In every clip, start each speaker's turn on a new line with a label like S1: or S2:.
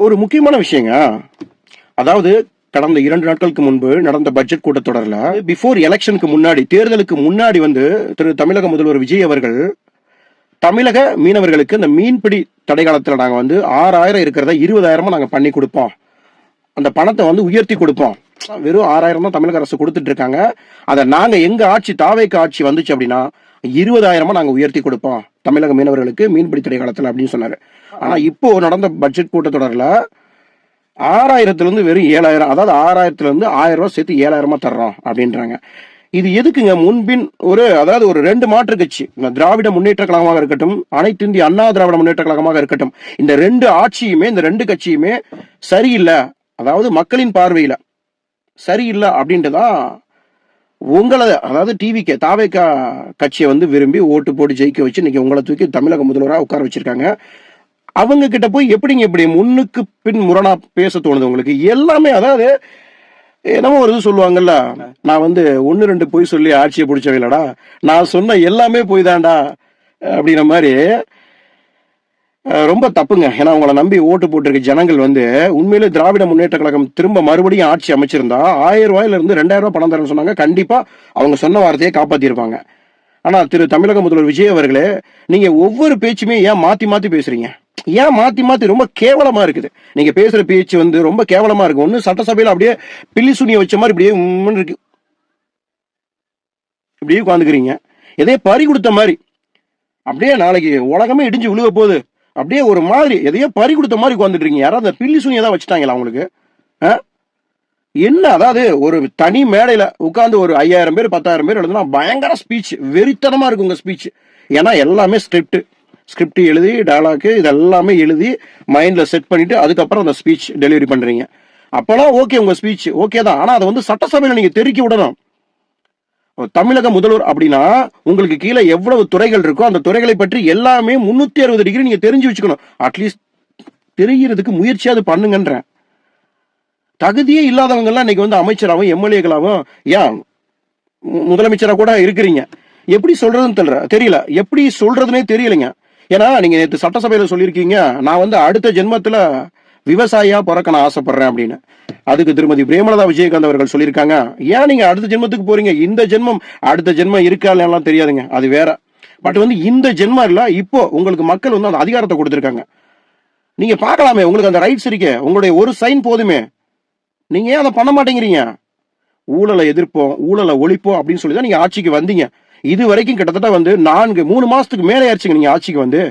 S1: ஒரு முக்கியமான விஷயங்க. அதாவது கடந்த 2 நாட்களுக்கு முன்பு நடந்த பட்ஜெட் கூட்டத்தொடர்ல பிஃபோர் எலெக்ஷனுக்கு முன்னாடி, தேர்தலுக்கு முன்னாடி திரு தமிழக முதல்வர் விஜய் அவர்கள் தமிழக மீனவர்களுக்கு இந்த மீன்பிடி தடை காலத்துல நாங்க 6,000 இருக்கிறத 20,000 நாங்க பண்ணி கொடுப்போம், அந்த பணத்தை உயர்த்தி கொடுப்போம். வெறும் 6,000 தான் தமிழக அரசு கொடுத்துட்டு இருக்காங்க. அதை நாங்க எங்க ஆட்சி தாவேக ஆட்சி வந்துச்சு அப்படின்னா 20,000 நாங்க உயர்த்தி கொடுப்போம் தமிழக மீனவர்களுக்கு மீன்பிடி தடை காலத்துல அப்படின்னு சொன்னாரு. ஆனா இப்போ நடந்த பட்ஜெட் கூட்டத்தொடர்ல 6,000 வெறும் 7,000, அதாவது 6,000 1,000 ரூபாய் சேர்த்து 7,000 தர்றோம் அப்படின்றாங்க. இது எதுக்குங்க? முன்பின் ஒரு 2 மாற்று கட்சி, திராவிட முன்னேற்ற கழகமாக இருக்கட்டும், அனைத்து இந்திய அண்ணா திராவிட முன்னேற்ற கழகமாக இருக்கட்டும், இந்த 2 ஆட்சியுமே, இந்த 2 கட்சியுமே சரியில்லை, அதாவது மக்களின் பார்வையில சரியில்லை அப்படின்ட்டுதான் உங்களை, அதாவது டிவிக்கு தாவேகா கட்சியை விரும்பி ஓட்டு போட்டு ஜெயிக்க வச்சு இன்னைக்கு உங்களை தூக்கி தமிழக முதல்வராக உட்கார வச்சிருக்காங்க. அவங்க கிட்ட போய் எப்படிங்க இப்படி முன்னுக்கு பின் முரணா பேச தோணுது உங்களுக்கு? எல்லாமே அதாவது என்னமோ ஒரு இது சொல்லுவாங்கல்ல, நான் 1 2 பொய் சொல்லி ஆட்சியை பிடிச்சவைலடா, நான் சொன்ன எல்லாமே பொய் தான்டா அப்படிங்கிற மாதிரி. ரொம்ப தப்புங்க. ஏன்னா உங்களை நம்பி ஓட்டு போட்டிருக்க ஜனங்கள் உண்மையிலே திராவிட முன்னேற்ற கழகம் திரும்ப மறுபடியும் ஆட்சி அமைச்சிருந்தா 1,000 ரூபாயில இருந்து 2,000 ரூபாய் பணம் தரேன்னு சொன்னாங்க. கண்டிப்பா அவங்க சொன்ன வார்த்தையை காப்பாத்திருப்பாங்க. ஆனா திரு தமிழக முதல்வர் விஜய் அவர்களே, நீங்க ஒவ்வொரு பேச்சுமே ஏன் மாத்தி மாத்தி பேசுறீங்க? ஏன் மாத்தி மாத்தி? ரொம்ப கேவலமா இருக்குது. நீங்க பேசுற பேச்சு ரொம்ப கேவலமா இருக்கு. ஒண்ணு சட்டசபையில அப்படியே பில்லி சுனிய வச்ச மாதிரி இப்படியே இருக்கு, இப்படியே உட்காந்துக்கிறீங்க. எதையே பறி கொடுத்த மாதிரி, அப்படியே நாளைக்கு உலகமே இடிஞ்சு விழுக போகுது, அப்படியே ஒரு மாதிரி எதையோ பறி கொடுத்த மாதிரி உட்காந்துட்டு இருக்கீங்க. யாராவது அந்த பில்லி சுனியை தான் வச்சுட்டாங்களா உங்களுக்கு? என்ன? அதாவது ஒரு தனி மேடையில உட்கார்ந்து ஒரு 5,000 பேர் 10,000 பேர் எழுதுனா பயங்கர ஸ்பீச், வெறித்தனமா இருக்கு உங்க ஸ்பீச். ஏன்னா எல்லாமே ஸ்கிரிப்ட் எழுதி, டயலாக் இதெல்லாமே எழுதி மைண்ட்ல செட் பண்ணிட்டு அதுக்கப்புறம் அந்த ஸ்பீச் டெலிவரி பண்றீங்க. அப்பெல்லாம் ஓகே, உங்க ஸ்பீச் ஓகே தான். ஆனா அதை சட்டசபையில நீங்க தெருக்கி விடணும். தமிழக முதல்வர் அப்படின்னா உங்களுக்கு கீழே எவ்வளவு துறைகள் இருக்கோ அந்த துறைகளை பற்றி எல்லாமே 360 டிகிரி நீங்க தெரிஞ்சு வச்சுக்கணும். அட்லீஸ்ட் தெரிகிறதுக்கு முயற்சியாவது பண்ணுங்கன்ற. தகுதியே இல்லாதவங்க எல்லாம் இன்னைக்கு அமைச்சராகவும் எம்எல்ஏக்களாகவும், ஏன் முதலமைச்சரா கூட இருக்கிறீங்க. எப்படி சொல்றதுன்னு தெரியல, எப்படி சொல்றதுன்னே தெரியலைங்க. ஏன்னா நீங்க நேற்று சட்டசபையில சொல்லியிருக்கீங்க, நான் அடுத்த ஜென்மத்துல விவசாயியா பிறக்க நான் ஆசைப்படுறேன் அப்படின்னு. அதுக்கு திருமதி பிரேமலதா விஜயகாந்த் அவர்கள் சொல்லியிருக்காங்க, ஏன் நீங்க அடுத்த ஜென்மத்துக்கு போறீங்க? இந்த ஜென்மம் அடுத்த ஜென்மம் இருக்கா எல்லாம் தெரியாதுங்க, அது வேற. பட் இந்த ஜென்மம் இல்ல, இப்போ உங்களுக்கு மக்கள் அந்த அதிகாரத்தை கொடுத்திருக்காங்க. நீங்க பார்க்கலாமே, உங்களுக்கு அந்த ரைட்ஸ் இருக்கே, உங்களுடைய ஒரு சைன் போதுமே. நீங்க ஏன் அதை பண்ண மாட்டேங்கிறீங்க? ஊழலை எதிர்ப்போம், ஊழலை ஒழிப்போம் அப்படின்னு சொல்லி தான் நீங்க ஆட்சிக்கு வந்தீங்க. இது வரைக்கும் கிட்டத்தட்ட 3 மாசத்துக்கு மேலே ஆயிடுச்சுங்க நீங்க ஆட்சிக்கு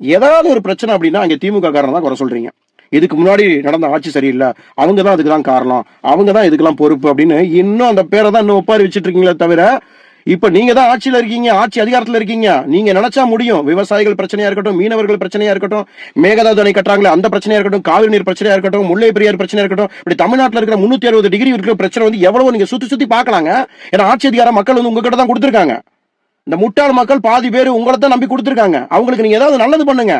S1: ஏதாவது ஒரு பிரச்சனை அப்படின்னா அங்க திமுக காரணம் தான் குறை சொல்றீங்க. இதுக்கு முன்னாடி நடந்த ஆட்சி சரியில்லை, அவங்க தான் அதுக்கு தான் காரணம், அவங்க தான் இதுக்கெல்லாம் பொறுப்பு அப்படின்னு இன்னும் அந்த பேரை தான் இன்னும் ஒப்பாரி வச்சுட்டு இருக்கீங்களே தவிர, இப்ப நீங்க தான் ஆட்சியில இருக்கீங்க, ஆட்சி அதிகாரத்துல இருக்கீங்க. நீங்க நினைச்சா முடியும். விவசாயிகள் பிரச்சனையா இருக்கட்டும், மீனவர்கள் பிரச்சனையா இருக்கட்டும், மேகதாது அணை கட்டுறாங்களே அந்த பிரச்சனையா இருக்கட்டும், காவிரி நீர் பிரச்சனையா இருக்கட்டும், முல்லை பெரியார் பிரச்சனையா இருக்கட்டும், இப்படி தமிழ்நாட்டில் இருக்கிற 360 டிகிரி இருக்கிற பிரச்சனை எவ்வளவு நீங்க சுத்தி பாக்கலாங்க. ஏன்னா ஆட்சி அதிகாரம் மக்கள் உங்ககிட்ட தான் கொடுத்திருக்காங்க. இந்த முட்டாள் மக்கள் பாதி பேர் உங்களை தான் நம்பி கொடுத்திருக்காங்க. அவங்களுக்கு நீங்க ஏதாவது நல்லது பண்ணுங்க.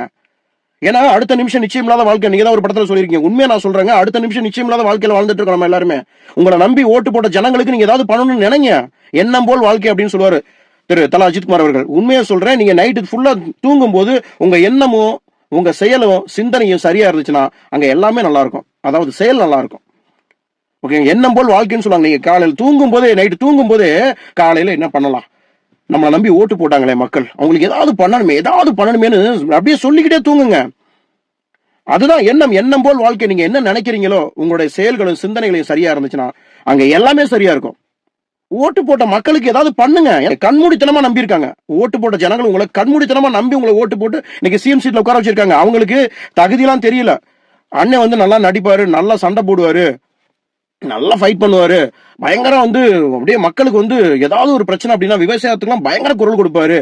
S1: ஏன்னா அடுத்த நிமிஷம் நிச்சயம் இல்லாத வாழ்க்கை, நீங்க தான் ஒரு படத்துல சொல்லிருக்கீங்க. உண்மையா நான் சொல்றேங்க, அடுத்த நிமிஷம் நிச்சயம் இல்லாத வாழ்க்கையில வாழ்ந்துட்டு இருக்கோம் நம்ம எல்லாருமே. உங்களை நம்பி ஓட்டு போட்ட ஜனங்களுக்கு நீங்க ஏதாவது பண்ணணும்னு நினைங்க. எண்ணம் போல் வாழ்க்கை அப்படின்னு சொல்லுவாரு திரு தல அஜித்குமார் அவர்கள். உண்மையா சொல்றேன், நீங்க நைட்டு ஃபுல்லா தூங்கும் போது உங்க எண்ணமும் உங்க செயலும் சிந்தனையும் சரியா இருந்துச்சுன்னா அங்க எல்லாமே நல்லா இருக்கும். அதாவது செயல் நல்லா இருக்கும். ஓகே, எண்ணம் போல் வாழ்க்கைன்னு சொல்லுவாங்க. நீங்க காலையில் தூங்கும் போதே, நைட்டு தூங்கும் போதே காலையில என்ன பண்ணலாம், நம்மளை நம்பி ஓட்டு போட்டாங்களே மக்கள், அவங்களுக்கு ஏதாவது பண்ணணுமேனு அப்படியே சொல்லிக்கிட்டே தூங்குங்க. அதுதான் எண்ணம் போல் வாழ்க்கை. நீங்க என்ன நினைக்கிறீங்களோ உங்களுடைய செயல்களும் சிந்தனைகளையும் சரியா இருந்துச்சுன்னா அங்க எல்லாமே சரியா இருக்கும். ஓட்டு போட்ட மக்களுக்கு ஏதாவது பண்ணுங்க. கண்மூடித்தனமா நம்பி இருக்காங்க. ஓட்டு போட்ட ஜனங்கள் உங்களை கண்மூடித்தனமா நம்பி உங்களை ஓட்டு போட்டு இன்னைக்கு சிஎம் சீட்ல உட்கார வச்சிருக்காங்க. அவங்களுக்கு தகுதியெல்லாம் தெரியல. அண்ணன் நல்லா நடிப்பாரு, நல்லா சண்டை போடுவாரு, நல்லா ஃபைட் பண்ணுவாரு, பயங்கரம் அப்படியே மக்களுக்கு ஏதாவது ஒரு பிரச்சனை அப்படின்னா விவசாயத்துக்குலாம் பயங்கர குரல் கொடுப்பாரு.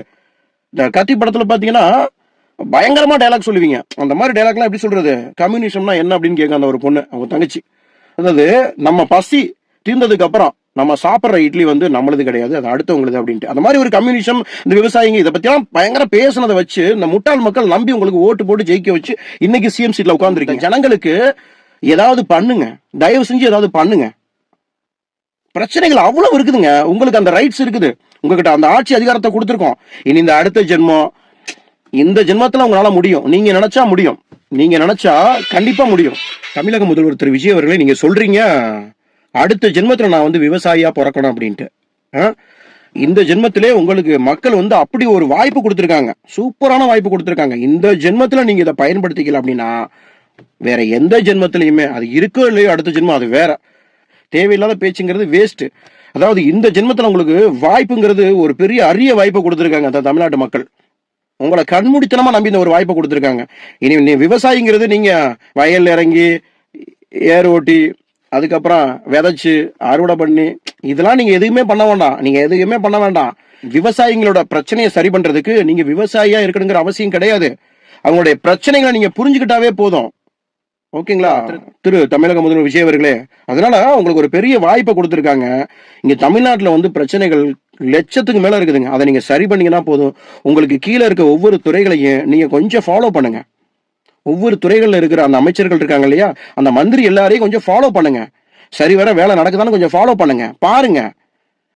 S1: இந்த கத்தி படத்துல பாத்தீங்கன்னா பயங்கரமா டைலாக் சொல்லுவீங்க. அந்த மாதிரி டைலாக்லாம் எப்படி சொல்றது? கம்யூனிசம்னா என்ன அப்படின்னு கேட்க அந்த ஒரு பொண்ணு, அவங்க தங்கச்சி. அதாவது நம்ம பசி தீர்ந்ததுக்கு அப்புறம் நம்ம சாப்பிட்ற இட்லி நம்மளது கிடையாது, அது அடுத்தவங்களுக்கு அப்படின்ட்டு. அந்த மாதிரி ஒரு கம்யூனிசம் இந்த விவசாயிங்க இதை பத்தி எல்லாம் பயங்கர பேசுனதை வச்சு இந்த முட்டாள் மக்கள் நம்பி உங்களுக்கு ஓட்டு போட்டு ஜெயிக்க வச்சு இன்னைக்கு சிஎம் சீட்ல உட்கார்ந்துருக்கீங்க. ஜனங்களுக்கு ஏதாவது பண்ணுங்க, தயவு செஞ்சு ஏதாவது பண்ணுங்க. பிரச்சனைகள் அவ்வளவு இருக்குதுங்க. உங்களுக்கு அந்த ரைட்ஸ் இருக்குது, உங்ககிட்ட அந்த ஆட்சி அதிகாரத்தை கொடுத்துருக்கோம். இனி இந்த அடுத்த ஜென்மம், இந்த ஜென்மத்துல உங்களால முடியும், நீங்க நினைச்சா முடியும். நீங்க நினைச்சா கண்டிப்பா முடியும். தமிழக முதல்வர் திரு விஜய் அவர்களே, நீங்க சொல்றீங்க அடுத்த ஜென்மத்துல நான் வந்து விவசாயியா பிறக்கணும் அப்படின்ட்டு. ஆ? இந்த ஜென்மத்திலே உங்களுக்கு மக்கள் வந்து அப்படி ஒரு வாய்ப்பு கொடுத்திருக்காங்க. சூப்பரான வாய்ப்பு கொடுத்திருக்காங்க. இந்த ஜென்மத்துல நீங்க இதை பயன்படுத்திக்கல அப்படின்னா வேற எந்த ஜென்மத்திலையுமே அது இருக்கோ இல்லையோ அடுத்த ஜென்மம் அது வேற. தேவையில்லாத பேச்சுங்கிறது வேஸ்ட். அதாவது இந்த ஜென்மத்துல உங்களுக்கு வாய்ப்புங்கிறது ஒரு பெரிய அரிய வாய்ப்பை கொடுத்திருக்காங்க அந்த தமிழ்நாட்டு மக்கள். உங்களை கண்மூடித்தனமா நம்பி இந்த ஒரு வாய்ப்பை கொடுத்திருக்காங்க. இனி நீ விவசாயிங்கிறது நீங்க வயல்ல இறங்கி ஏர் ஓட்டி அதுக்கப்புறம் விதைச்சு அறுவடை பண்ணி இதெல்லாம் நீங்க எதுவுமே பண்ண வேண்டாம். நீங்க எதுவுமே பண்ண வேண்டாம். விவசாயிகளோட பிரச்சனையை சரி பண்றதுக்கு நீங்க விவசாயியா இருக்கணுங்கிற அவசியம் கிடையாது. அவங்களுடைய பிரச்சனைகளை நீங்க புரிஞ்சுக்கிட்டாவே போதும். ஓகேங்களா திரு தமிழக முதல்வர் விஜய் அவர்களே? அதனால உங்களுக்கு ஒரு பெரிய வாய்ப்பை கொடுத்திருக்காங்க. இங்க தமிழ்நாட்டுல வந்து பிரச்சனைகள் லட்சத்துக்கு மேல இருக்குதுங்க. அதை நீங்க சரி பண்ணீங்கன்னா போதும். உங்களுக்கு கீழே இருக்க ஒவ்வொரு துறைகளையும் நீங்க கொஞ்சம் ஃபாலோ பண்ணுங்க. ஒவ்வொரு துறைகள்ல இருக்கிற அந்த அமைச்சர்கள் இருக்காங்க இல்லையா, அந்த மந்திரி எல்லாரையும் கொஞ்சம் ஃபாலோ பண்ணுங்க. சரிவர வேலை நடக்குதான்னு கொஞ்சம் ஃபாலோ பண்ணுங்க. பாருங்க.